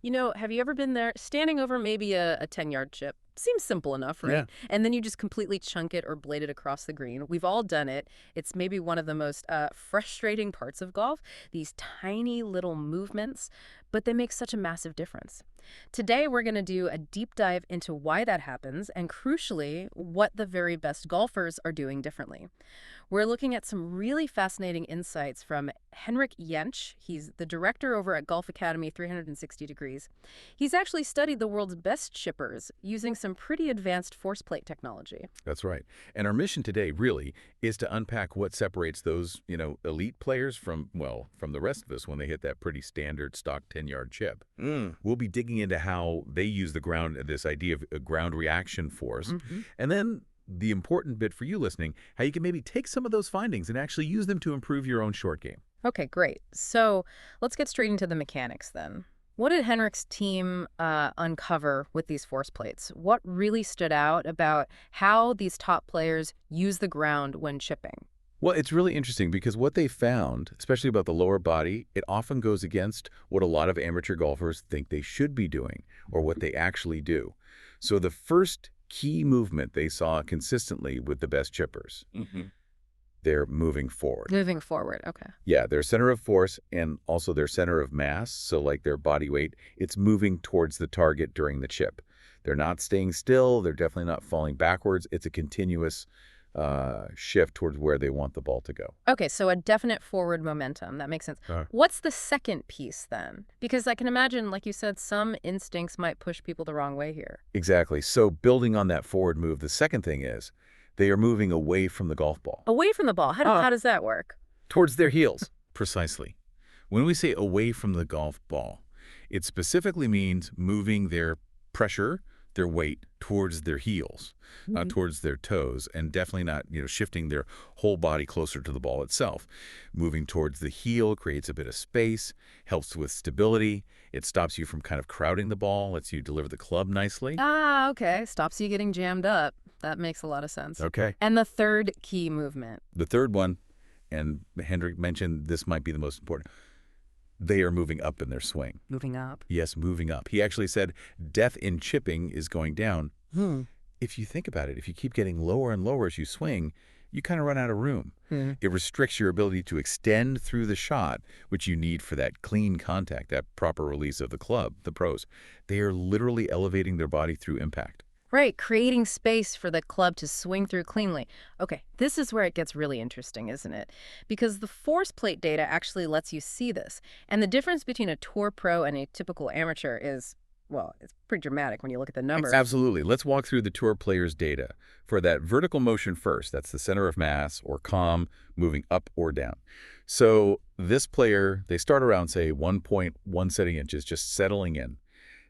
You know, have you ever been there standing over maybe a 10-yard chip? Seems simple enough, Yeah. right? And then you just completely chunk it or blade it across the green. We've all done it. It's maybe one of the most frustrating parts of golf, these tiny little movements, but they make such a massive difference. Today, we're going to do a deep dive into why that happens and, crucially, what the very best golfers are doing differently. We're looking at some really fascinating insights from Henrik Jentsch. He's the director over at Golf Academy 360 Degrees. He's actually studied the world's best chippers using some pretty advanced force plate technology. That's right. And our mission today really is to unpack what separates those, elite players from, well, from the rest of us when they hit that pretty standard stock 10-yard chip. We'll be digging into how they use the ground, this idea of a ground reaction force, and then the important bit for you listening, how you can maybe take some of those findings and actually use them to improve your own short game. Okay, great. So let's get straight into the mechanics then. What did Henrik's team uncover with these force plates? What really stood out about how these top players use the ground when chipping? Well, it's really interesting because what they found, especially about the lower body, it often goes against what a lot of amateur golfers think they should be doing or what they actually do. So the first key movement they saw consistently with the best chippers, they're moving forward. Moving forward, okay. Yeah, their center of force and also their center of mass, so like their body weight, it's moving towards the target during the chip. They're not staying still. They're definitely not falling backwards. It's a continuous shift towards where they want the ball to go. Okay, so a definite forward momentum. That makes sense. What's the second piece then? Because I can imagine, like you said, some instincts might push people the wrong way here. Exactly. So building on that forward move, the second thing is they are moving away from the golf ball. Away from the ball. How does that work? Towards their heels. Precisely. When we say away from the golf ball, it specifically means moving their pressure, their weight towards their heels, not towards their toes, and definitely not, shifting their whole body closer to the ball itself. Moving towards the heel creates a bit of space, helps with stability. It stops you from kind of crowding the ball, lets you deliver the club nicely. Ah, okay. Stops you getting jammed up. That makes a lot of sense. Okay. And the third key movement. The third one, and Henrik mentioned this might be the most important, they are moving up in their swing. Moving up. Yes, moving up. He actually said death in chipping is going down. If you think about it, if you keep getting lower and lower as you swing, you kind of run out of room. It restricts your ability to extend through the shot, which you need for that clean contact, that proper release of the club, the pros. They are literally elevating their body through impact. Right, creating space for the club to swing through cleanly. Okay, this is where it gets really interesting, isn't it? Because the force plate data actually lets you see this. And the difference between a tour pro and a typical amateur is, well, it's pretty dramatic when you look at the numbers. Absolutely. Let's walk through the tour players' data. For that vertical motion first, that's the center of mass or COM moving up or down. So this player, they start around, say, 1.1 inches, just settling in.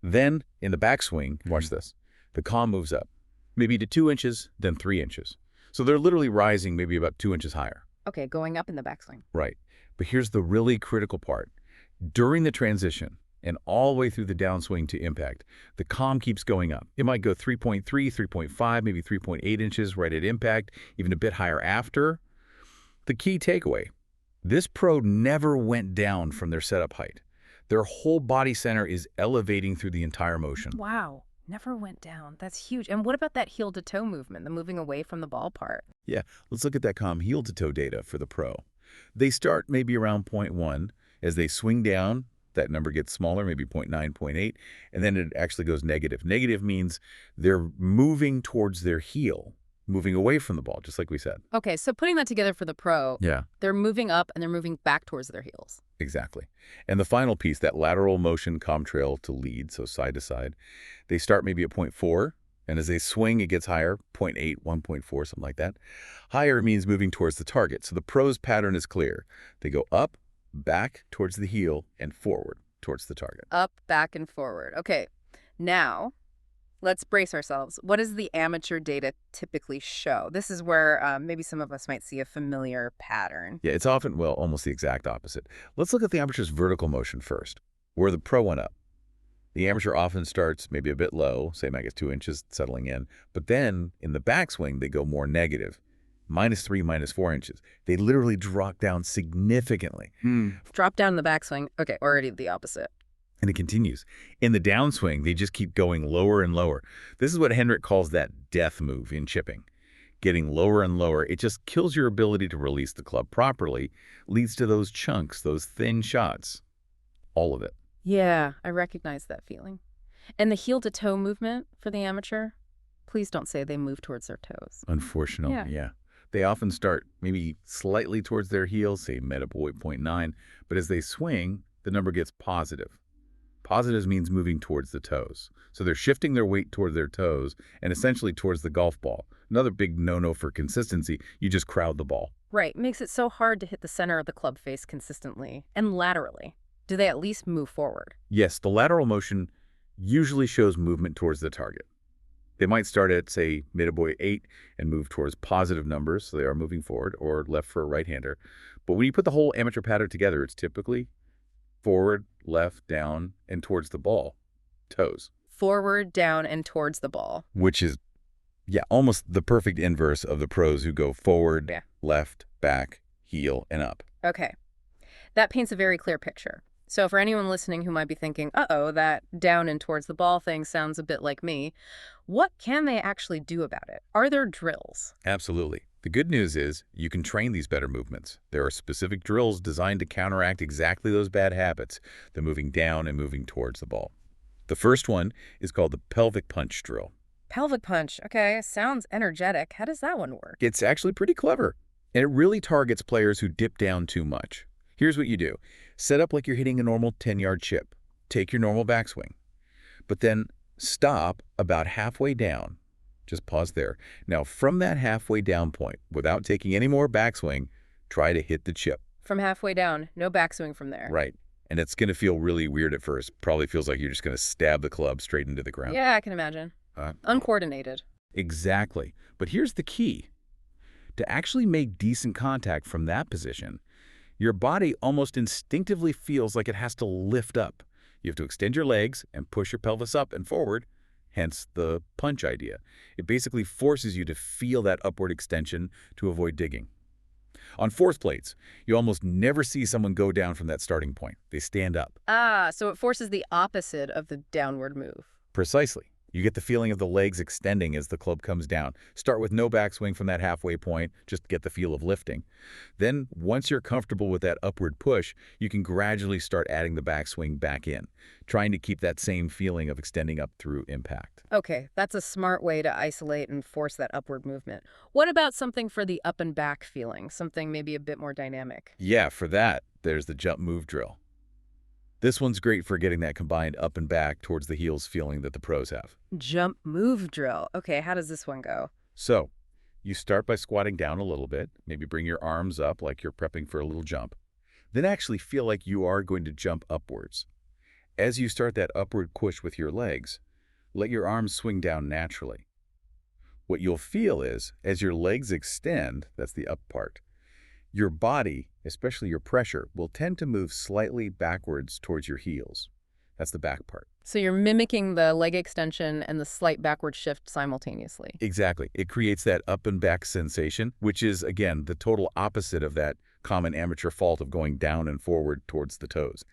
Then in the backswing, watch this. The COM moves up, maybe to 2 inches, then 3 inches. So they're literally rising maybe about 2 inches higher. Okay, going up in the backswing. Right. But here's the really critical part. During the transition and all the way through the downswing to impact, the COM keeps going up. It might go 3.3, 3.5, maybe 3.8 inches right at impact, even a bit higher after. The key takeaway, this pro never went down from their setup height. Their whole body center is elevating through the entire motion. Wow. Never went down. That's huge. And what about that heel-to-toe movement, the moving away from the ball part? Yeah, let's look at that COM heel-to-toe data for the pro. They start maybe around 0.1. As they swing down, that number gets smaller, maybe 0.9, 0.8, and then it actually goes negative. Negative means they're moving towards their heel, moving away from the ball, just like we said. Okay, so putting that together for the pro, Yeah, they're moving up and they're moving back towards their heels. exactly. And the final piece, that lateral motion trail to lead, so side to side, they start maybe at 0.4, and as they swing, it gets higher, 0.8, 1.4, something like that. Higher means moving towards the target. So the pro's pattern is clear. They go up, back towards the heel, and forward towards the target. Up, back, and forward. Okay, now let's brace ourselves. What does the amateur data typically show? This is where maybe some of us might see a familiar pattern. Yeah, it's often, well, almost the exact opposite. Let's look at the amateur's vertical motion first, where the pro went up. The amateur often starts maybe a bit low, say I guess 2 inches, settling in. But then in the backswing, they go more negative, -3, -4 inches. They literally drop down significantly. Drop down in the backswing. Okay, already the opposite. And it continues. In the downswing, they just keep going lower and lower. This is what Henrik calls that death move in chipping. Getting lower and lower, it just kills your ability to release the club properly, leads to those chunks, those thin shots. All of it. Yeah, I recognize that feeling. And the heel-to-toe movement for the amateur? Please don't say they move towards their toes. Unfortunately, yeah. They often start maybe slightly towards their heels, say metaboy 0.9, but as they swing, the number gets positive. Positives means moving towards the toes. So they're shifting their weight toward their toes and essentially towards the golf ball. Another big no-no for consistency, you just crowd the ball. Right, makes it so hard to hit the center of the club face consistently and laterally. Do they at least move forward? Yes, the lateral motion usually shows movement towards the target. They might start at, say, metaboy 8 and move towards positive numbers, so they are moving forward, or left for a right-hander. But when you put the whole amateur pattern together, it's typically forward, left, down, and towards the ball. Toes. Forward, down, and towards the ball. Which is, yeah, almost the perfect inverse of the pros who go forward, left, back, heel, and up. Okay. That paints a very clear picture. So for anyone listening who might be thinking, uh-oh, that down and towards the ball thing sounds a bit like me, what can they actually do about it? Are there drills? Absolutely. The good news is you can train these better movements. There are specific drills designed to counteract exactly those bad habits, the moving down and moving towards the ball. The first one is called the pelvic punch drill. Pelvic punch. Okay, sounds energetic. How does that one work? It's actually pretty clever, and it really targets players who dip down too much. Here's what you do. Set up like you're hitting a normal 10-yard chip. Take your normal backswing. But then stop about halfway down. Just pause there. Now, from that halfway down point, without taking any more backswing, try to hit the chip. From halfway down, no backswing from there. Right. And it's going to feel really weird at first. Probably feels like you're just going to stab the club straight into the ground. Yeah, I can imagine. Uncoordinated. Exactly. But here's the key. To actually make decent contact from that position, your body almost instinctively feels like it has to lift up. You have to extend your legs and push your pelvis up and forward, hence the punch idea. It basically forces you to feel that upward extension to avoid digging. On force plates, you almost never see someone go down from that starting point. They stand up. Ah, so it forces the opposite of the downward move. Precisely. You get the feeling of the legs extending as the club comes down. Start with no backswing from that halfway point, just to get the feel of lifting. Then, once you're comfortable with that upward push, you can gradually start adding the backswing back in, trying to keep that same feeling of extending up through impact. Okay, that's a smart way to isolate and force that upward movement. What about something for the up and back feeling, something maybe a bit more dynamic? Yeah, for that, there's the jump move drill. This one's great for getting that combined up and back towards the heels feeling that the pros have. Jump move drill. Okay, how does this one go? So, you start by squatting down a little bit, maybe bring your arms up like you're prepping for a little jump. Then actually feel like you are going to jump upwards. As you start that upward push with your legs, let your arms swing down naturally. What you'll feel is, as your legs extend, that's the up part, your body, especially your pressure, will tend to move slightly backwards towards your heels. That's the back part. So you're mimicking the leg extension and the slight backward shift simultaneously. Exactly. It creates that up and back sensation, which is, again, the total opposite of that common amateur fault of going down and forward towards the toes.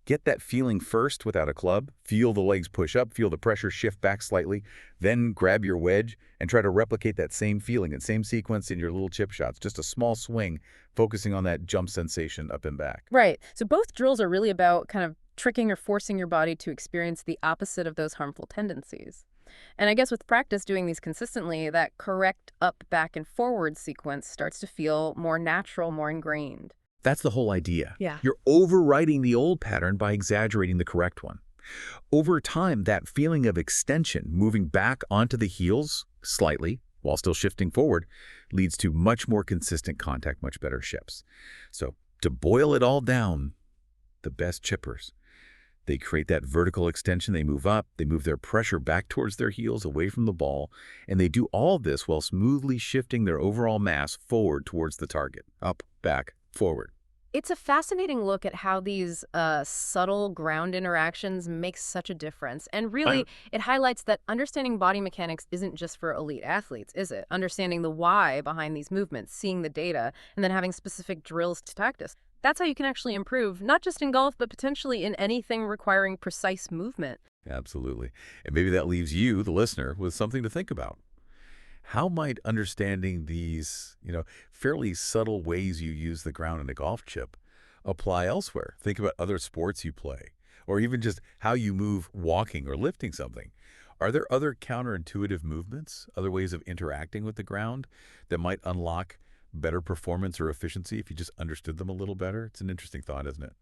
Get that feeling first without a club. Feel the legs push up, feel the pressure shift back slightly, then grab your wedge and try to replicate that same feeling and same sequence in your little chip shots. Just a small swing, focusing on that jump sensation up and back. Right. So both drills are really about kind of tricking or forcing your body to experience the opposite of those harmful tendencies. And I guess with practice doing these consistently, that correct up, back, and forward sequence starts to feel more natural, more ingrained. That's the whole idea. Yeah. You're overwriting the old pattern by exaggerating the correct one. Over time, that feeling of extension, moving back onto the heels slightly while still shifting forward, leads to much more consistent contact, much better ships. So to boil it all down, the best chippers, they create that vertical extension, they move up, they move their pressure back towards their heels away from the ball, and they do all this while smoothly shifting their overall mass forward towards the target, up, back, forward. It's a fascinating look at how these subtle ground interactions make such a difference. And really, it highlights that understanding body mechanics isn't just for elite athletes, is it? Understanding the why behind these movements, seeing the data, and then having specific drills to practice. That's how you can actually improve, not just in golf, but potentially in anything requiring precise movement. Absolutely. And maybe that leaves you, the listener, with something to think about. How might understanding these, fairly subtle ways you use the ground in a golf chip apply elsewhere? Think about other sports you play, or even just how you move walking or lifting something. Are there other counterintuitive movements, other ways of interacting with the ground that might unlock better performance or efficiency if you just understood them a little better? It's an interesting thought, isn't it?